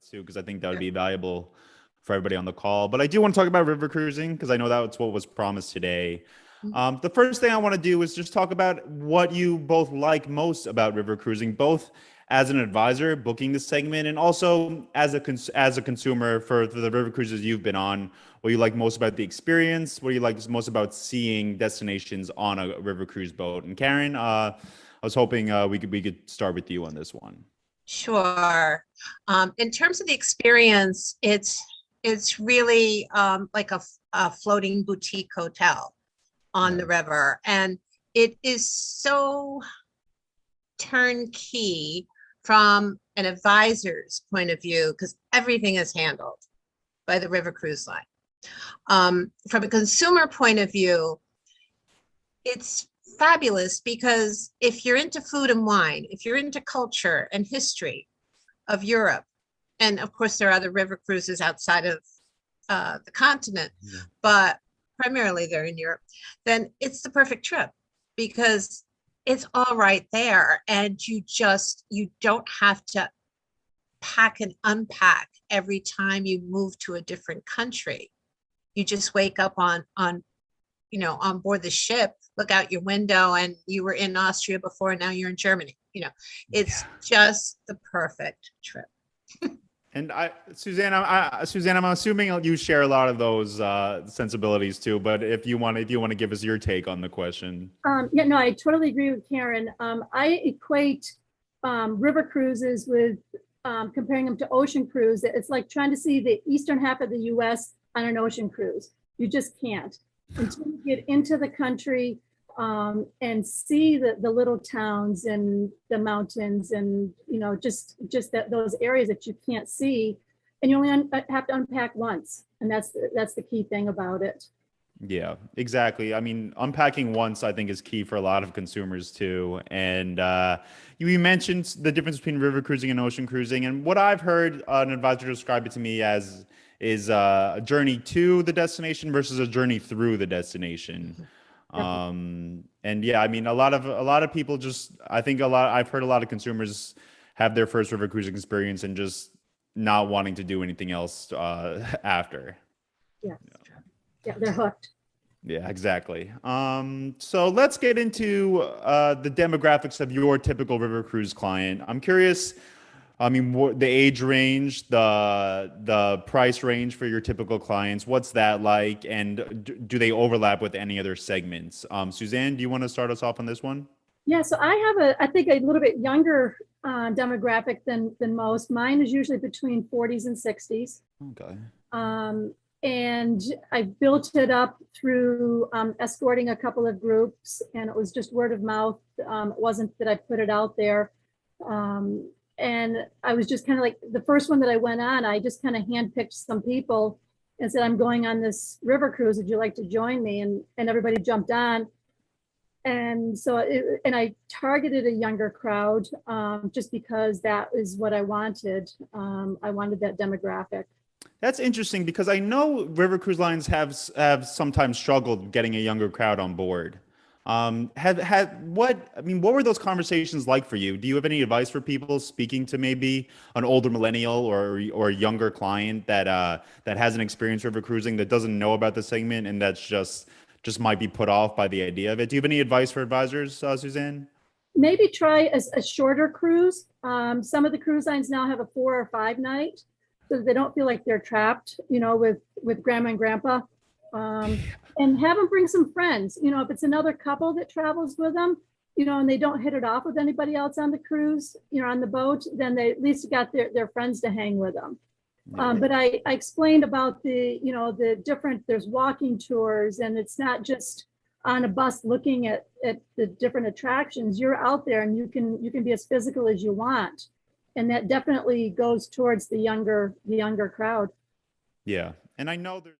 too, because I think that would be valuable for everybody on the call. But I do want to talk about river cruising because I know that's what was promised today. The first thing I want to do is just talk about what you both like most about river cruising, both as an advisor booking this segment and also as a consumer for the river cruises you've been on. What you like most about the experience? What do you like most about seeing destinations on a river cruise boat? And Karen, I was hoping we could start with you on this one. Sure. In terms of the experience, it's really like a floating boutique hotel on the river, and it is so turnkey from an advisor's point of view because everything is handled by the river cruise line. From a consumer point of view, it's fabulous because if you're into food and wine, if you're into culture and history of Europe, and of course there are other river cruises outside of the continent, but primarily they're in Europe, then it's the perfect trip because it's all right there. And you don't have to pack and unpack every time you move to a different country. You just wake up on board the ship, look out your window, and you were in Austria before, now you're in Germany. It's just the perfect trip. And Suzanne, I'm assuming you share a lot of those sensibilities too. But if you want to give us your take on the question. Yeah, no, I totally agree with Karen. I equate river cruises with comparing them to ocean cruise. It's like trying to see the eastern half of the U.S. on an ocean cruise. You just can't until you get into the country and see the little towns and the mountains and just those areas that you can't see, and you only have to unpack once, and that's the key thing about it. Yeah, exactly. I mean, unpacking once I think is key for a lot of consumers too. And you mentioned the difference between river cruising and ocean cruising, and what I've heard an advisor describe it to me as is a journey to the destination versus a journey through the destination. And yeah, I mean, a lot of people I've heard a lot of consumers have their first river cruising experience and just not wanting to do anything else after. Yeah, they're hooked. Yeah, exactly. So let's get into the demographics of your typical river cruise client. I'm curious. I mean, the age range, the price range for your typical clients, what's that like? And do they overlap with any other segments? Suzanne, do you want to start us off on this one? Yeah, so I have I think a little bit younger demographic than most. Mine is usually between 40s and 60s. Okay. And I built it up through escorting a couple of groups, and it was just word of mouth. It wasn't that I put it out there. And I was just kind of like the first one that I went on, I just kind of handpicked some people and said, I'm going on this river cruise. Would you like to join me? And everybody jumped on. And so, and I targeted a younger crowd just because that is what I wanted. I wanted that demographic. That's interesting because I know river cruise lines have sometimes struggled getting a younger crowd on board. What were those conversations like for you? Do you have any advice for people speaking to maybe an older millennial or a younger client that hasn't experienced river cruising, that doesn't know about the segment, and that's just might be put off by the idea of it? Do you have any advice for advisors, Suzanne? Maybe try a shorter cruise. Some of the cruise lines now have a 4 or 5 night, so they don't feel like they're trapped, with grandma and grandpa. And have them bring some friends. If it's another couple that travels with them, and they don't hit it off with anybody else on the cruise, on the boat, then they at least got their friends to hang with them. But I explained about the different, there's walking tours, and it's not just on a bus looking at the different attractions. You're out there and you can be as physical as you want. And that definitely goes towards the younger crowd. Yeah. And I know there's